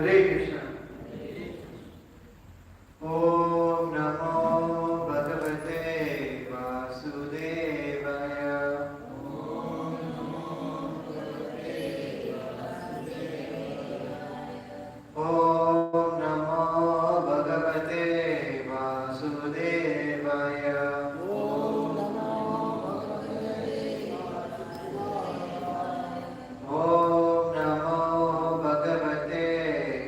Hare Krishna. Om Namo Bhagavate Vasudevaya. Om Namo Bhagavate Vasudevaya. Om Namo Bhagavate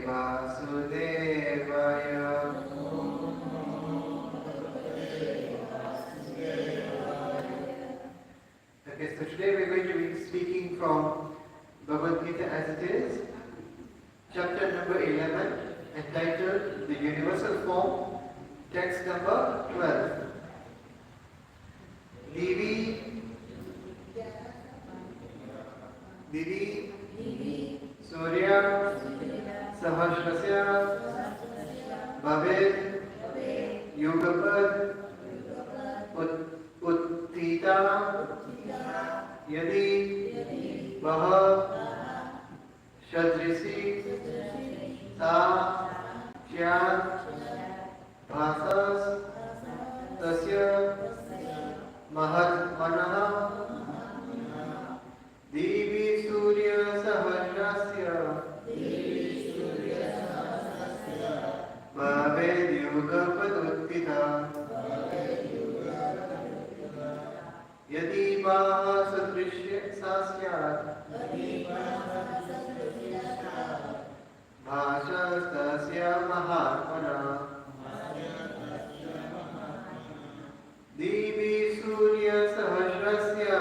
Vasudevaya. Okay, so today we're going to be speaking from Bhagavad Gita as it is, chapter number 11, entitled The Universal Form, text number 12. Divi, Divi, Surya, Sahasrasya, Bhavet, Yugapad, Uttita, Yadi, Vaha, Shadrisi, Sa, Chyan, Bhasas, Tasya, Mahatmanaha, Divi Surya Sahasrasya, Bhavet Yugapad Uttita, Yadi Vaha Sadrishya Sasyat, Bhasastasya Mahatmana, Divi Surya Sahasrasya,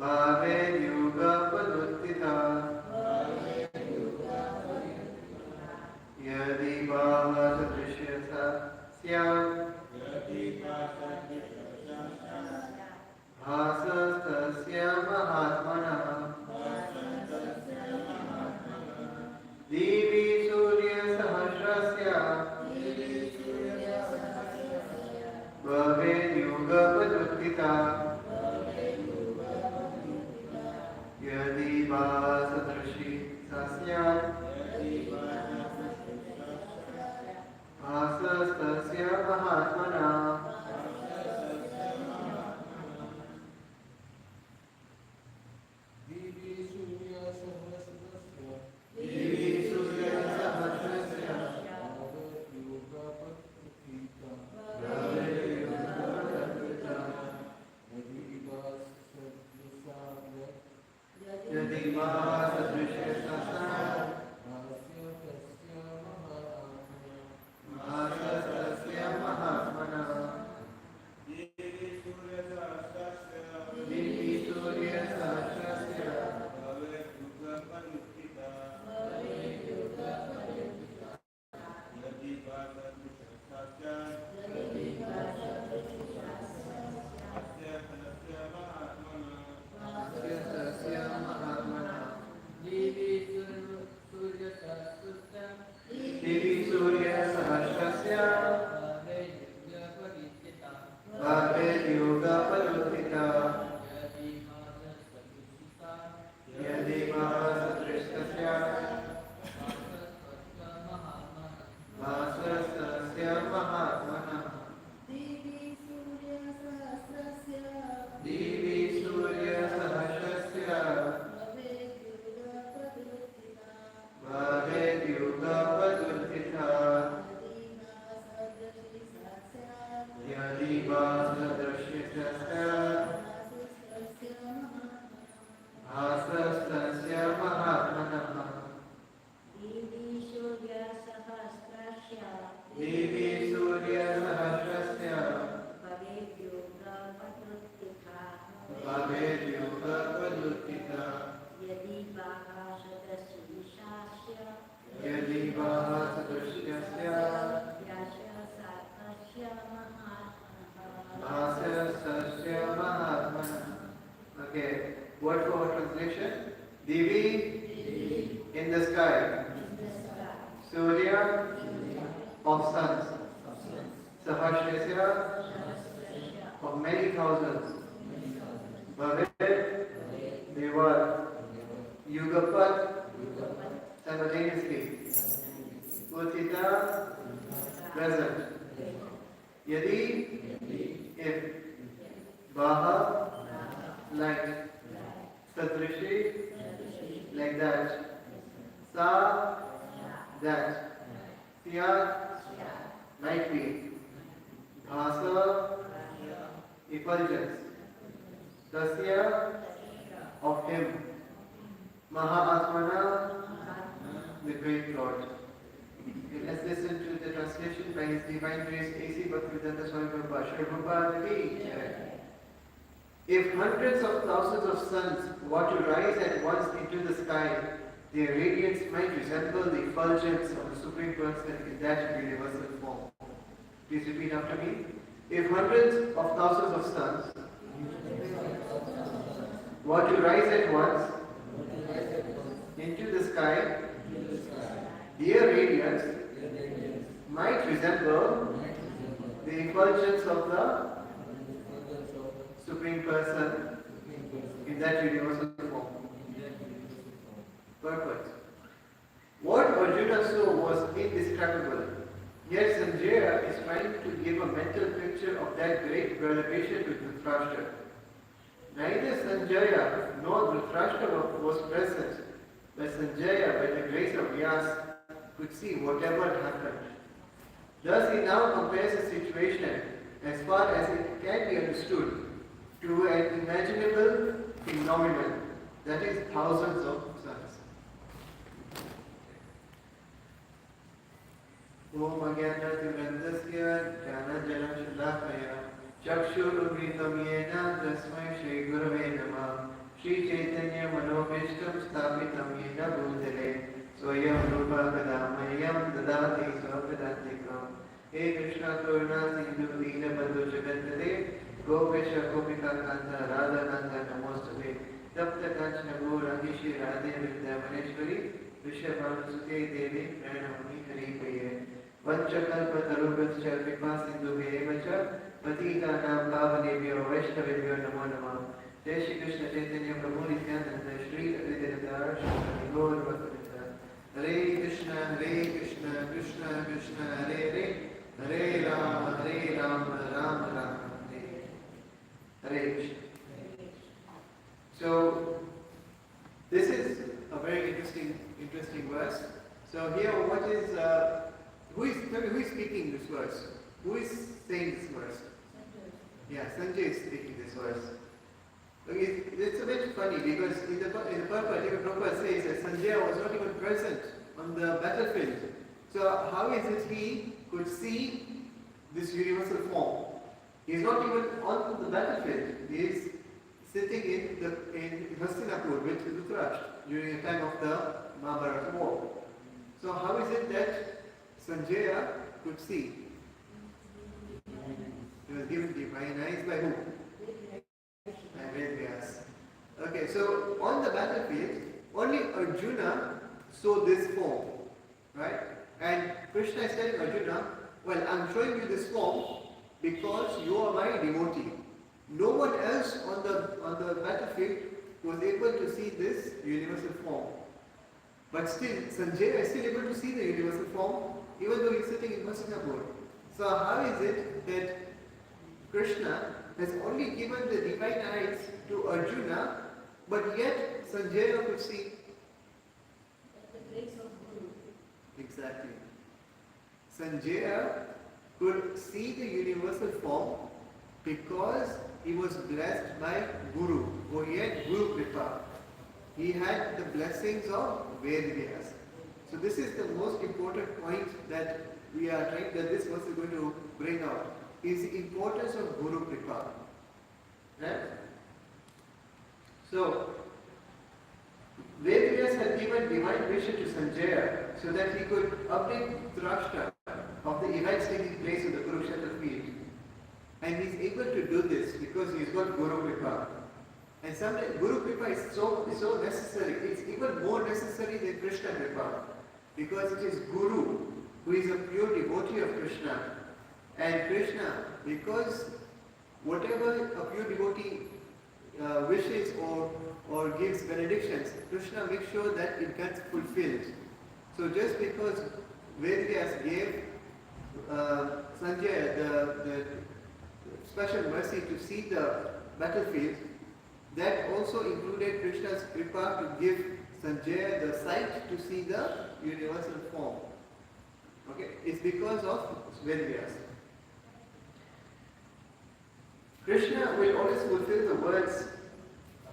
Bhavet Yugapad Uttita, Yadi Vaha Sadrishya Sasyat, Bhasastasya Mahatmana, Divi Surya Sahasrasya, Bhavet Yugapad Uttita, Yadi Vaha Sadrishya Sasyat, Bhasastasya Mahatmana, Divi Surya Sahasrasya, Bhavet Yugapad Uttita, Yadi Vaha Sadrishya Sasyat, Bhasastasya Mahatmana, Divi Surya Sahasrasya, Bhavet Yugapad Uttita, Yadi Vaha Sadrishya Sasyat, Bhasastasya Mahatmana, Bhasastasya Mahatmana, Divi Surya Sahasrasya, Bhavet Yugapad Uttita, Yadi Vaha Sadrishya, Bhasastasya Mahatmana, Divi Surya Sahasrasya, Bhavet Yugapad Uttita, Yadi Vaha Sadrishya Sasyat, Bhasastasya Mahatmana, Divi Surya Sahasrasya, Bhavet Yugapad Uttita, Yadi Vaha Sadrishya Bhasastasya Mahatmana. Okay, word for word translation. Divi, in the sky. Surya, of suns. Sahasrasya, of many thousands. Bhavet, Devar. Yugapad, Yadi, if, Baha, like, Sadrishi, like that, Sa, that, Siyat, might be, Bhasa, effulgence, Tasya, of him, Mahatmana, the great Lord. Let's listen to the translation by His Divine Grace A.C. Bhaktivedanta Swami Prabhupada ki jai. If hundreds of thousands of suns were to rise at once into the sky, their radiance might resemble the effulgence of the Supreme Person in that universal form. Please repeat after me. If hundreds of thousands of suns were to rise at once into the sky, their radiance might resemble the effulgence of the Supreme Person in that universal form. Perfect. What Arjuna saw was indescribable. Yet Sanjaya is trying to give a mental picture of that great revelation to Dhritarashtra. Neither Sanjaya nor Dhritarashtra was present, but Sanjaya, by the grace of Vyas, could see whatever had happened. Thus he now compares the situation, as far as it can be understood, to an imaginable phenomenon, that is thousands of suns. Om Agyanativrandasya Jnanajalam Shalakaya Chakshurumritam Yena Tasmai Shri Gurave Namah Shri Chaitanya Manobhishtam Sthapitam Yena Bhutale Swayam Rupa Kadamayam Dadati Swapadantikam He Krishna Karuna Sindhu Dina Bandhu Jagantade Gopesha Gopika Kanta Radha Kanta Namostade Tapta Kanchana Gaurahishi Radhe Vidya Maneshwari Vishabhanusute Devi Pranamani Hari Paye Vanchakalpatarubhascha Kripa Sindhubhye Vacha Patitanam Pavanebhyo Vaishnavebhyo Namo Namah Jai Shri Krishna Chaitanya Prabhu Nityananda Shri Advaita Shri Gaur Bhaktivinoda Hare Krishna Krishna Krishna Hare Hare Hare Rama Rama Rama Hare Krishna. So this is a very interesting verse. So here, what is who is speaking this verse? Who is saying this verse? Yeah, Sanjay is speaking this verse. Okay, it's a bit funny because in the Prabhupada says that Sanjay was not even present on the battlefield. So how is it he could see this universal form? He is not even on the battlefield. He is sitting in Hastinapur with Dhritarashtra during the time of the Mahabharata war. So how is it that Sanjaya could see? He was given divine eyes by who? By Vedas. Okay, so on the battlefield, only Arjuna saw this form, right? And Krishna is telling Arjuna, well, I'm showing you this form because you are my devotee. No one else on the battlefield was able to see this universal form. But still, Sanjaya is still able to see the universal form, even though he is sitting in Hastinapur. So how is it that Krishna has only given the divine eyes to Arjuna, but yet Sanjaya could see? The grace of Guru. Exactly. Sanjaya could see the universal form because he was blessed by Guru, or he had Guru Kripa. He had the blessings of Vedas. So this is the most important point that we are trying, that this verse is going to bring out, is the importance of Guru Kripa. Right? So, Vedas had given divine vision to Sanjaya so that he could update Dhritarashtra of the events taking place in the Kurukshetra field. And he is able to do this because he has got Guru Kripa. And sometimes Guru Kripa is so necessary. It's even more necessary than Krishna Kripa, because it is Guru who is a pure devotee of Krishna. And Krishna, because whatever a pure devotee wishes or gives benedictions, Krishna makes sure that it gets fulfilled. So just because Vedas gave Sanjay the special mercy to see the battlefield, that also included Krishna's kripa to give Sanjay the sight to see the universal form. Okay, it's because of Vedas. Krishna will always fulfill the words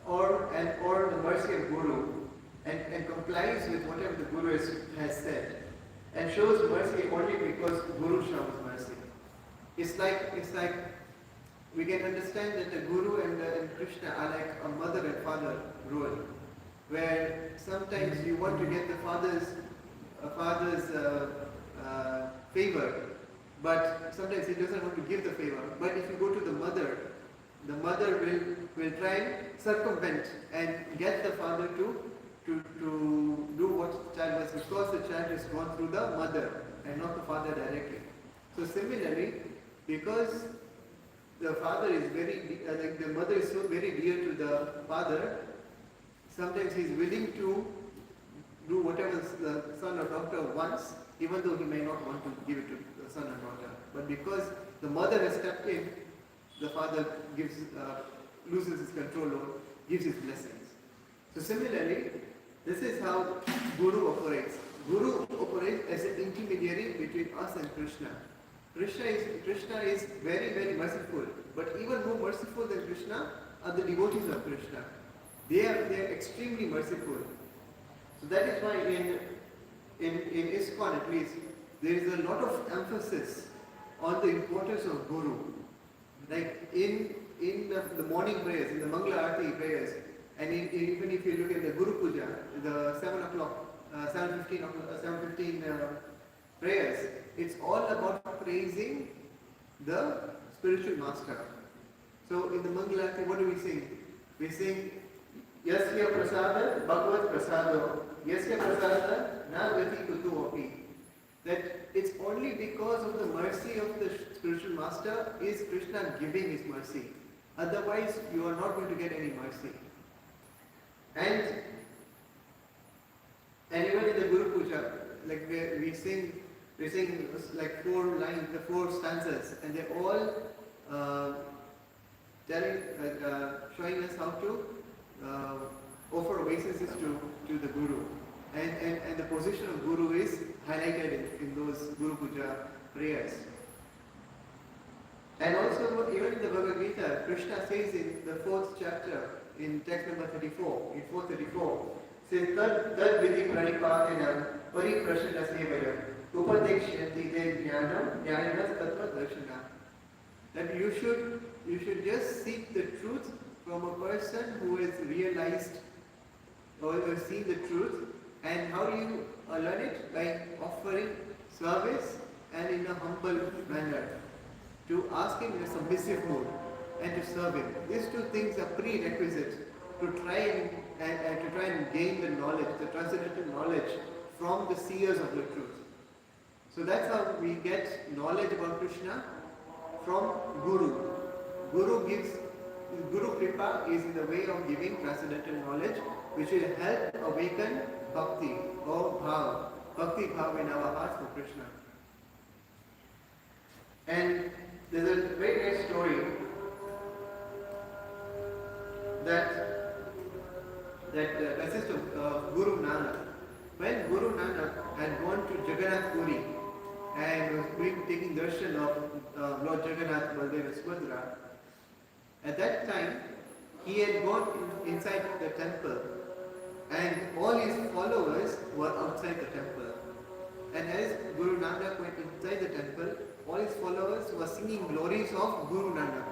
or the mercy of Guru and complies with whatever the Guru has said and shows mercy only because Guru shows mercy. It's like we can understand that the Guru and Krishna are like a mother and father role, where sometimes you want to get the father's favor, but sometimes he doesn't want to give the favor. But if you go to the mother will try and circumvent and get the father to do what the child wants, because the child has gone through the mother and not the father directly. So similarly, because the father is like the mother is so very dear to the father, sometimes he is willing to do whatever the son or daughter wants, even though he may not want to give it to the son or daughter. But because the mother has stepped in, the father loses his control or gives his blessings. So similarly, this is how Guru operates. Guru operates as an intermediary between us and Krishna. Krishna is very, very merciful, but even more merciful than Krishna are the devotees of Krishna. They are extremely merciful. So that is why in ISKCON at least, there is a lot of emphasis on the importance of Guru. Like in the morning prayers, in the Mangala Aarti prayers, and even if you look at the Guru Puja, the 7:15 prayers, it's all about praising the spiritual master. So in the Mangala Aarti, what do we sing? We sing Yasya Prasada Bhagavad Prasado Yasya Prasada Na Gati Kutu Api. That it's only because of the mercy of the spiritual master is Krishna giving his mercy. Otherwise, you are not going to get any mercy. And even in the Guru Puja, like we sing like 4 lines, the 4 stanzas, and they're all showing us how to offer obeisances to the Guru. And the position of Guru is highlighted in those Guru Puja prayers. And also, even in the Bhagavad Gita, Krishna says in the 4th chapter, in text number 34, in 434, says, Tad vidhi pranipatina pariprashana sevaya upadekshyanti te jnanam jnaninas tattva darshana. That you should just seek the truth from a person who has realized or seen the truth. And how do you learn it? By offering service and in a humble manner. To ask him in a submissive mode and to serve him. These 2 things are prerequisite to try and gain the knowledge, the transcendental knowledge from the seers of the truth. So that's how we get knowledge about Krishna from Guru. Guru Kripa is in the way of giving transcendental knowledge, which will help awaken Bhakti or Bhav, Bhakti Bhav in our hearts for Krishna. And there's a very nice story that consists of Guru Nanak. When Guru Nanak had gone to Jagannath Puri and was taking darshan of Lord Jagannath, Baldev and Subhadra, at that time he had gone inside the temple and all his followers were outside the temple. And as Guru Nanak went inside the temple, all his followers were singing glories of Guru Nanak.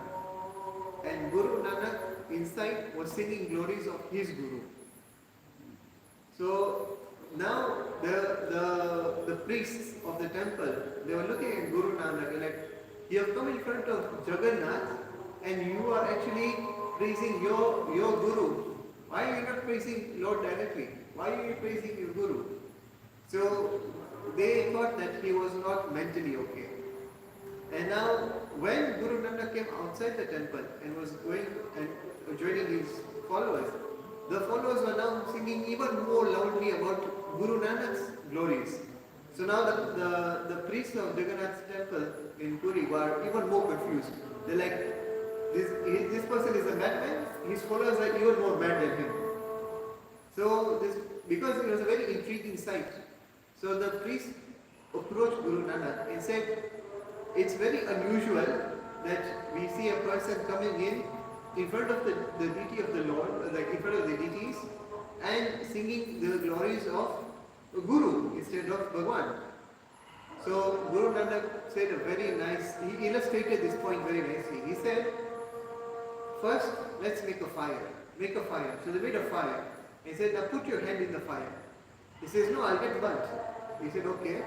And Guru Nanak inside was singing glories of his Guru. So now the priests of the temple, they were looking at Guru Nanak and like, you have come in front of Jagannath and you are actually praising your Guru. Why are you not praising Lord directly? Why are you praising your Guru? So they thought that he was not mentally okay. And now when Guru Nanak came outside the temple and was going and joining his followers, the followers were now singing even more loudly about Guru Nanak's glories. So now the priests of Jagannath's temple in Puri were even more confused. They're like, this person is a madman, his followers are even more mad than him. So this, because it was a very intriguing sight, so the priest approached Guru Nanak and said, it's very unusual that we see a person coming in front of the deity of the Lord, like in front of the deities, and singing the glories of Guru instead of Bhagwan. So Guru Nanak said a very nice, he illustrated this point very nicely. He said, first let's make a fire. Make a fire. So they made a fire. He said, now put your hand in the fire. He says, no, I'll get burnt. He said, okay.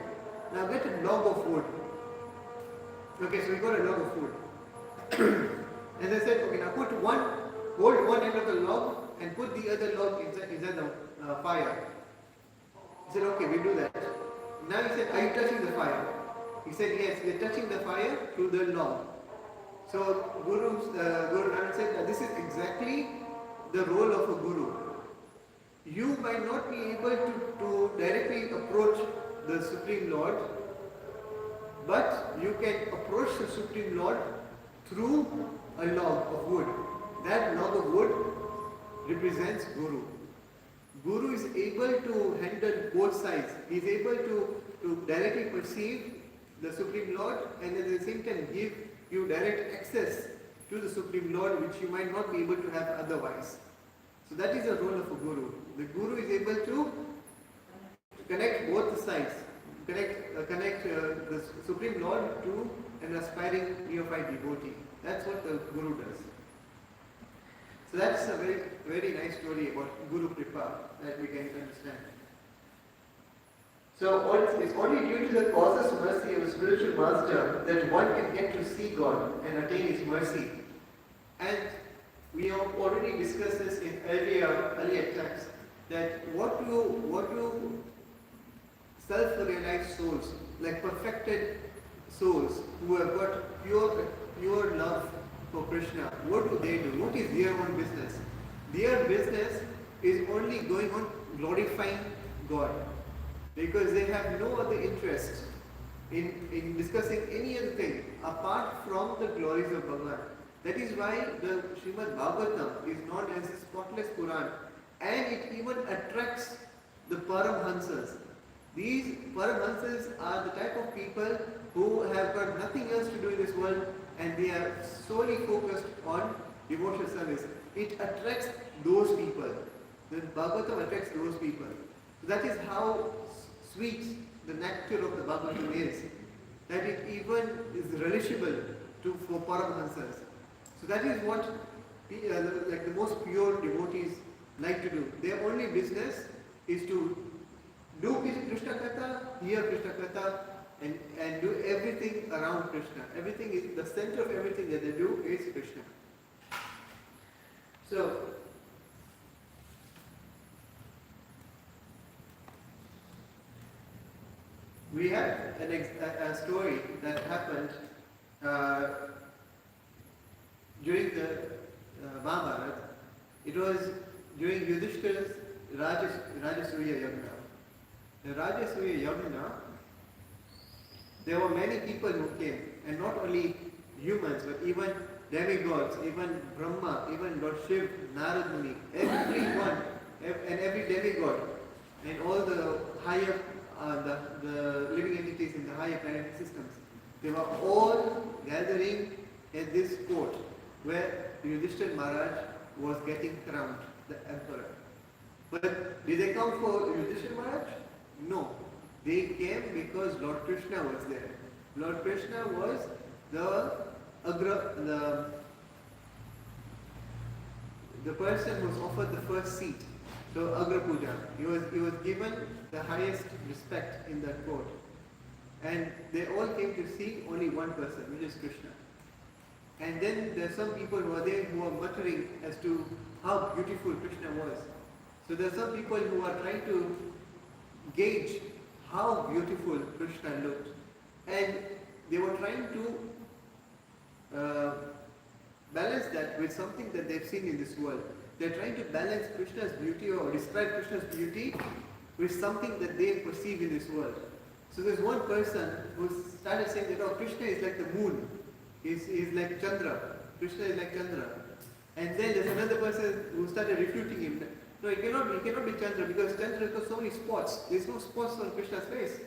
Now get a log of wood. Okay, so we got a log of wood. And they said, okay, now hold one end of the log and put the other log inside the fire. He said, okay, we do that. Now he said, are you touching the fire? He said, yes, we are touching the fire through the log. So Guru Nanak said, this is exactly the role of a guru. You might not be able to directly approach the Supreme Lord, but you can approach the Supreme Lord through a log of wood. That log of wood represents Guru. Guru is able to handle both sides. He is able to directly perceive the Supreme Lord and at the same time give you direct access to the Supreme Lord, which you might not be able to have otherwise. So that is the role of a guru. The guru is able to connect both the sides, connect the Supreme Lord to an aspiring neophyte devotee. That's what the guru does. So that's a very, very nice story about Guru Kripa that we can understand. So it's only due to the causeless mercy of a spiritual master that one can get to see God and attain His mercy. And we have already discussed this in earlier texts, that what do self-realized souls, like perfected souls who have got pure love for Krishna, what do they do? What is their own business? Their business is only going on glorifying God, because they have no other interest in discussing any other thing apart from the glories of Bhagavan. That is why the Srimad Bhagavatam is known as the spotless Quran, and it even attracts the Paramhansas. These Paramhansas are the type of people who have got nothing else to do in this world and they are solely focused on devotional service. It attracts those people. The Bhagavatam attracts those people. So that is how sweet the nectar of the Bhagavatam is, that it even is relishable for Paramhansas. So that is what like the most pure devotees like to do. Their only business is to do Krishna Katha, hear Krishna Katha, and do everything around Krishna. Everything is, the center of everything that they do is Krishna. So, we have a story that happened during the Mahabharata. It was during Yudhishthira's Rajasuya Yagna. The Rajasuya Yagna, there were many people who came, and not only humans, but even demigods, even Brahma, even Lord Shiv, Narad Muni, everyone, and every demigod, and all the higher, the living entities in the higher planetary systems, they were all gathering at this court where Yudhishthira Maharaj was getting crowned, the emperor. But did they come for Yudhishthira Maharaj? No. They came because Lord Krishna was there. Lord Krishna was the person who was offered the first seat. So Agra Puja. He was given the highest respect in that court. And they all came to see only one person, which is Krishna. And then there are some people who are there who are muttering as to how beautiful Krishna was. So there are some people who are trying to gauge how beautiful Krishna looked. And they were trying to balance that with something that they've seen in this world. They're trying to balance Krishna's beauty or describe Krishna's beauty with something that they perceive in this world. So there's one person who started saying that, oh, Krishna is like the moon. He's like Chandra. Krishna is like Chandra. And then there's another person who started refuting him. No, he cannot be Chandra because Chandra has got so many spots. There's no spots on Krishna's face.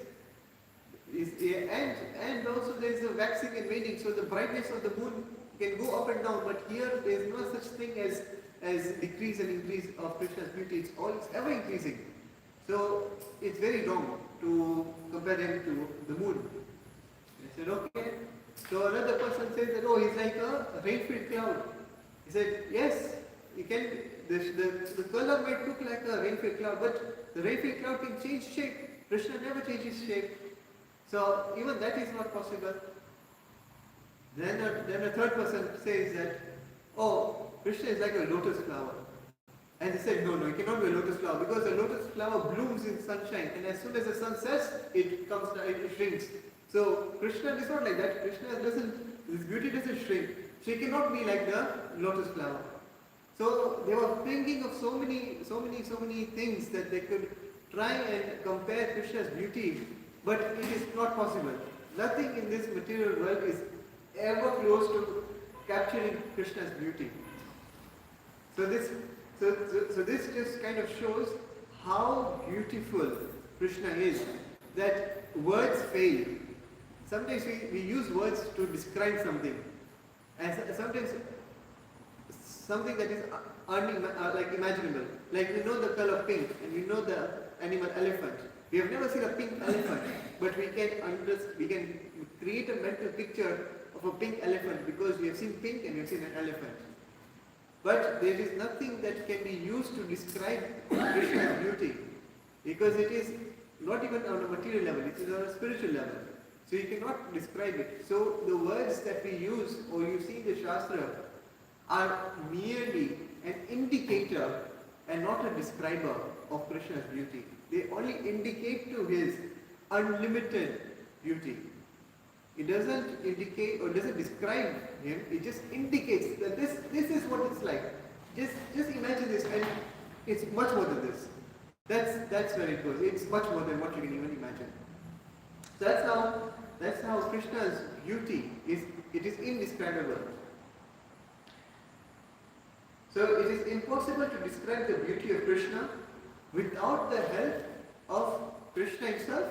And also there's a waxing and waning, so the brightness of the moon can go up and down, but here there's no such thing as decrease and increase of Krishna's beauty. It's ever increasing. So it's very wrong to compare him to the moon. I said, okay. So another person says that, oh, he's like a rain-filled cloud. He said, yes, he can. The color might look like a rain-filled cloud, but the rain-filled cloud can change shape. Krishna never changes shape. So even that is not possible. Then a third person says that, oh, Krishna is like a lotus flower. And they said, no, it cannot be a lotus flower because a lotus flower blooms in sunshine, and as soon as the sun sets, it comes down, it shrinks. So Krishna is not like that. His beauty doesn't shrink. So he cannot be like the lotus flower. So they were thinking of so many things that they could try and compare Krishna's beauty, but it is not possible. Nothing in this material world is ever close to capturing Krishna's beauty. So this just kind of shows how beautiful Krishna is, that words fail. Sometimes we use words to describe something, and sometimes something that is like imaginable. Like we know the color pink, and we know the animal elephant. We have never seen a pink elephant, but we can create a mental picture of a pink elephant because we have seen pink and we have seen an elephant. But there is nothing that can be used to describe Krishna's beauty, because it is not even on a material level, it is on a spiritual level. So you cannot describe it. So the words that we use or you see in the Shastra are merely an indicator and not a describer of Krishna's beauty. They only indicate to his unlimited beauty. It doesn't indicate or doesn't describe him, it just indicates that this is what it's like. Just imagine this, and it's much more than this. That's where it goes. It's much more than what you can even imagine. So that's how Krishna's beauty is. It is indescribable. So it is impossible to describe the beauty of Krishna without the help of Krishna himself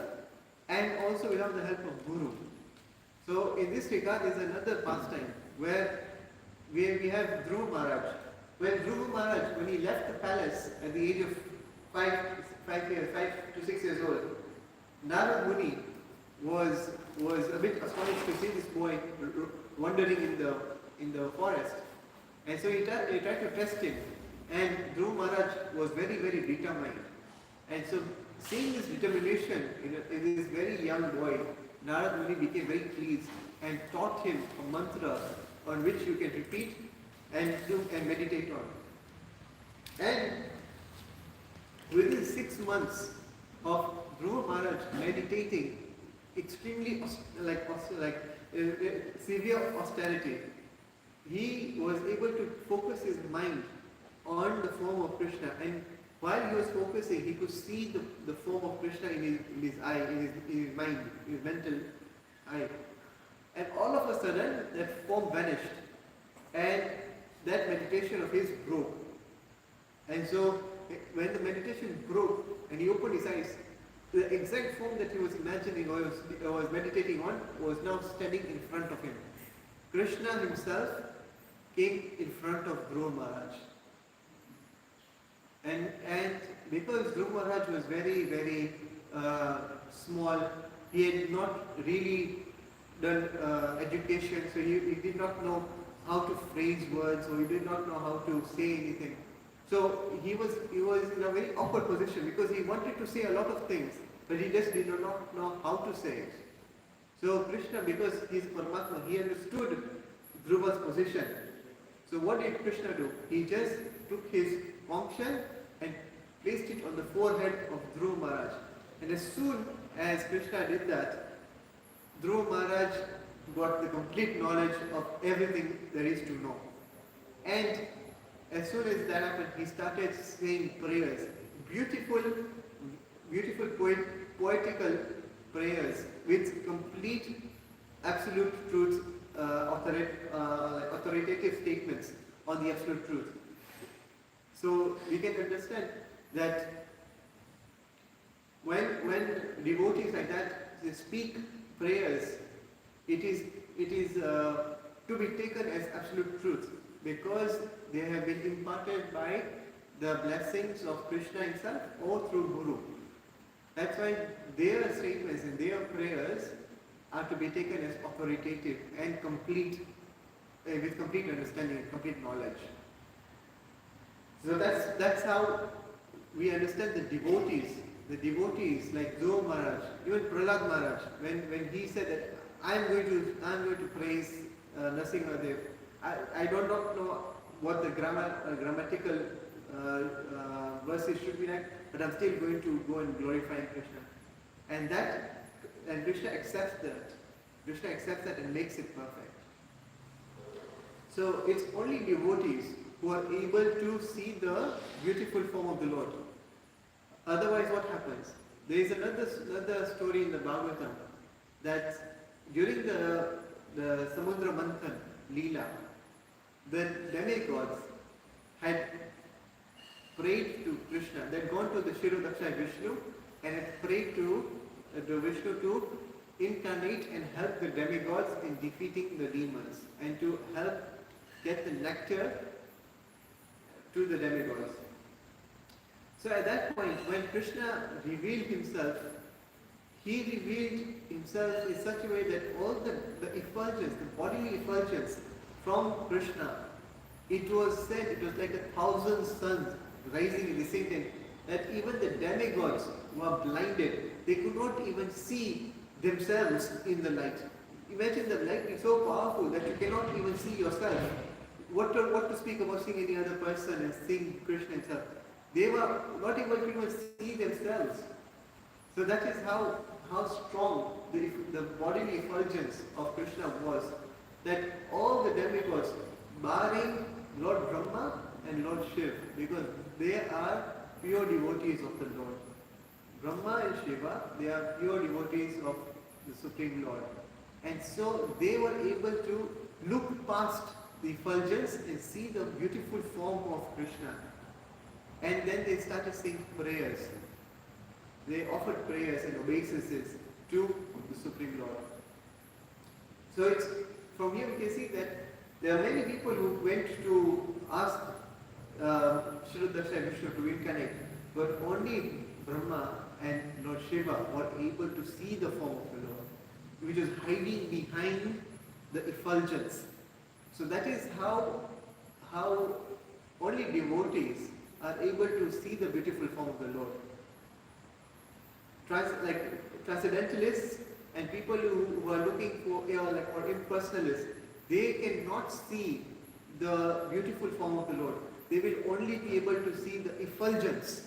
and also without the help of Guru. So in this regard, there is another pastime where we have Dhruva Maharaj. When Dhruva Maharaj, when he left the palace at the age of 5 to 6 years old, Narad Muni was a bit astonished to see this boy wandering in the forest, and so he tried to test him. And Dhruva Maharaj was very, very determined, and so seeing this determination in this very young boy, Narad Muni became very pleased and taught him a mantra on which you can repeat and meditate on. And within 6 months of Dhruva Maharaj meditating extremely severe austerity, he was able to focus his mind on the form of Krishna, and while he was focusing, he could see the form of Krishna in his eye, in his mind, in his mental eye. And all of a sudden, that form vanished, and that meditation of his broke. And so, when the meditation broke, and he opened his eyes, the exact form that he was imagining or was meditating on was now standing in front of him. Krishna himself came in front of Dhruva Maharaj. And because Dhruva Maharaj was very, very small, he had not really done education, so he did not know how to phrase words, or he did not know how to say anything. So he was in a very awkward position because he wanted to say a lot of things, but he just did not know how to say it. So Krishna, because he is Paramatma, he understood Dhruva's position. So what did Krishna do? He just took his function and placed it on the forehead of Dhruva Maharaj. And as soon as Krishna did that, Dhruva Maharaj got the complete knowledge of everything there is to know. And as soon as that happened, he started saying prayers. Beautiful poetical prayers with complete absolute truth, authoritative statements on the absolute truth. So we can understand that when devotees like that they speak prayers, it is to be taken as absolute truth because they have been imparted by the blessings of Krishna himself or through Guru. That's why their statements and their prayers are to be taken as authoritative and complete, with complete understanding and complete knowledge. So that's how we understand the devotees like Dhruva Maharaj, even Prahlad Maharaj, when he said that I'm going to praise Nrsimhadev. I don't know what the grammatical verses should be like, but I'm still going to go and glorify Krishna. And Krishna accepts that. Krishna accepts that and makes it perfect. So it's only devotees who are able to see the beautiful form of the Lord. Otherwise, what happens? There is another story in the Bhagavatam that during the Samudra Manthan Leela, the demigods had prayed to Krishna. They had gone to the Shirodaksha Vishnu and had prayed to the Vishnu to incarnate and help the demigods in defeating the demons and to help get the nectar to the demigods. So at that point, when Krishna revealed himself, he revealed himself in such a way that all the effulgence, the bodily effulgence from Krishna, it was said, it was like 1,000 suns rising in the same time, that even the demigods were blinded. They could not even see themselves in the light. Imagine the light is so powerful that you cannot even see yourself. What to speak about seeing any other person and seeing Krishna himself. They were not able to even see themselves. So that is how strong the bodily effulgence of Krishna was, that all the demigods, barring Lord Brahma and Lord Shiva, because they are pure devotees of the Lord. Brahma and Shiva, they are pure devotees of the Supreme Lord. And so they were able to look past the effulgence and see the beautiful form of Krishna. And then they started saying prayers. They offered prayers and obeisances to the Supreme Lord. So it's from here we can see that there are many people who went to ask Shirodaksha Vishnu to incarnate, but only Brahma and Lord Shiva were able to see the form of the Lord, which is hiding behind the effulgence. So that is how only devotees are able to see the beautiful form of the Lord. Transcendentalists and people who are looking for, or impersonalists, they cannot see the beautiful form of the Lord. They will only be able to see the effulgence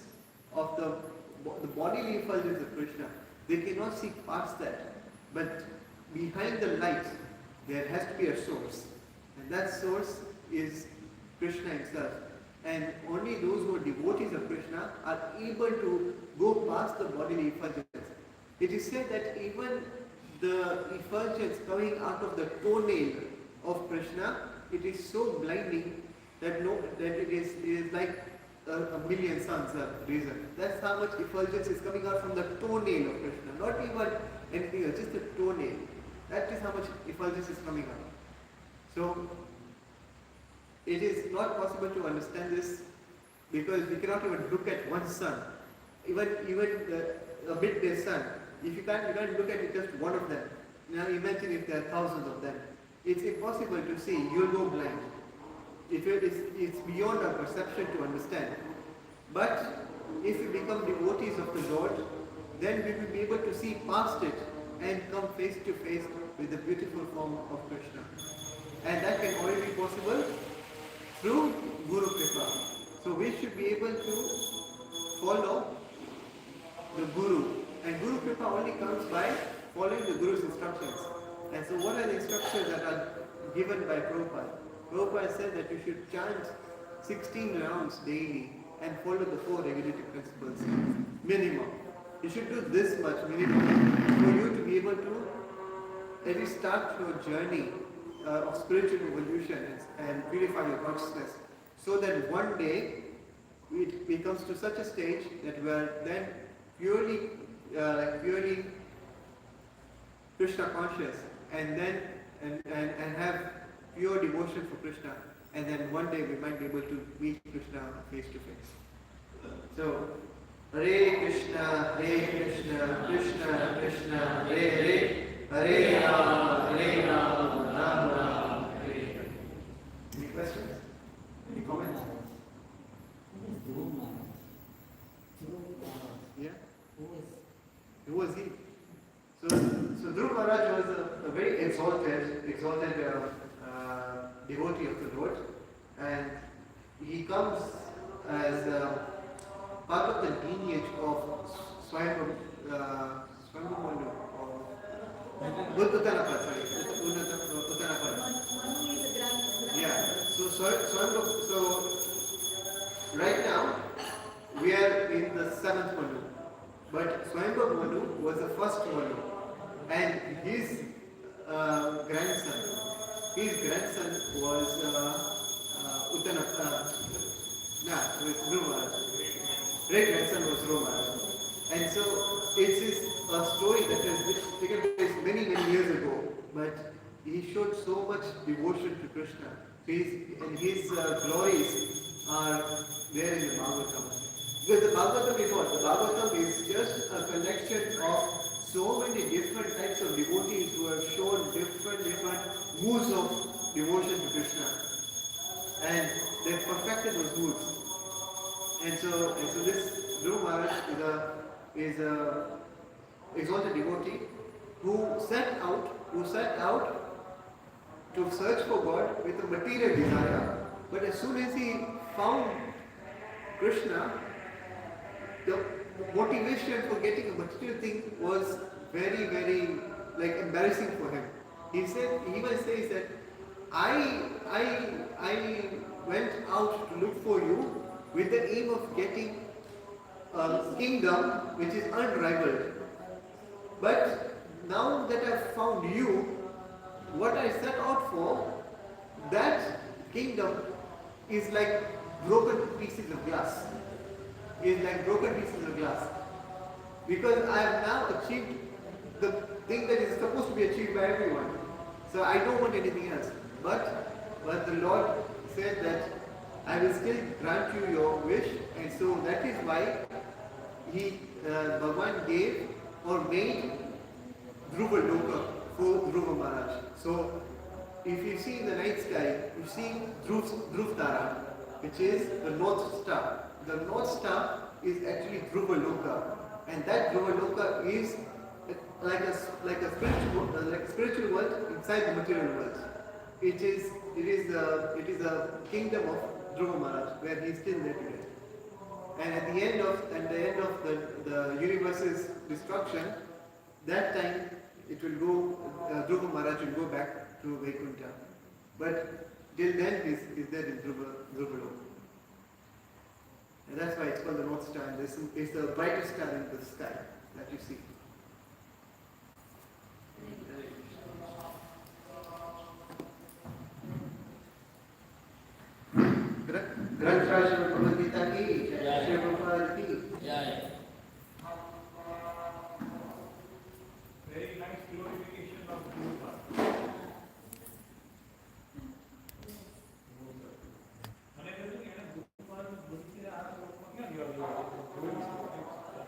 of the bodily effulgence of Krishna. They cannot see past that. But behind the light, there has to be a source. And that source is Krishna himself. And only those who are devotees of Krishna are able to go past the bodily effulgence. It is said that even the effulgence coming out of the toenail of Krishna, it is so blinding that it is like a million suns are risen. That's how much effulgence is coming out from the toenail of Krishna. Not even anything else, just the toenail. That is how much effulgence is coming out. So it is not possible to understand this because we cannot even look at one sun. Even a midday sun. If you can't look at just one of them. Now imagine if there are thousands of them. It's impossible to see. You'll go blind. It's beyond our perception to understand. But if we become devotees of the Lord, then we will be able to see past it and come face to face with the beautiful form of Krishna. And that can only be possible through Guru Kripa. So we should be able to follow the Guru. And Guru Kripa only comes by following the Guru's instructions. And so what are the instructions that are given by Prabhupada? Prabhupada said that you should chant 16 rounds daily and follow the 4 regulative principles minimum. you should do this much minimum for you to be able to at least start your journey of spiritual evolution and purify your consciousness, so that one day it becomes to such a stage that we are then purely Krishna conscious, and then and have pure devotion for Krishna, and then one day we might be able to meet Krishna face to face. So, Hare Krishna, Krishna Krishna, Hare Hare Rama, Rama Rama, Hare Hare. Any questions? Any comments? Yeah? Who was he? So Dhruva Maharaj was a very exalted devotee of the Lord, and he comes as part of the lineage of Swayambhu Manu, or Uttanapad, Uttanapad. Manu is a grand. Yeah. So right now we are in the 7th Manu, but Swayambhu Manu was the first Manu, and his grandson was Uttanapad. So it's Dhruva Maharaj. Great grandson was Dhruva Maharaj. And so it's a story that has taken place many years ago, but he showed so much devotion to Krishna. His glories are there in the Bhagavatam. Because the Bhagavatam is what? The Bhagavatam is just a collection of so many different types of devotees who have shown different moods of devotion to Krishna. And they have perfected those moods. And so this Dhruva Maharaj is a exalted devotee who set out to search for God with a material desire, but as soon as he found Krishna, the motivation for getting a material thing was very embarrassing for him. He even says that I went out to look for you with the aim of getting a kingdom which is unrivaled. But now that I've found you, what I set out for, that kingdom is like broken pieces of glass. Because I have now achieved the thing that is supposed to be achieved by everyone. So I don't want anything else. But the Lord said that I will still grant you your wish, and so that is why Bhagavan gave or made Dhruva Loka for Dhruva Maharaj. So if you see in the night sky, you see Dhruv Tara, which is the North Star. The North Star is actually Dhruva Loka, and that Dhruva Loka is like a spiritual world inside the material world. It is the kingdom of Dhruva Maharaj, where he is still there today. And at the end of the universe's destruction, that time it will go, Dhruva Maharaj will go back to Vaikuntha. But till then he is there in Dhruva Loka. And that's why it's called the North Star, and this is the brightest star in the sky that you see. Grant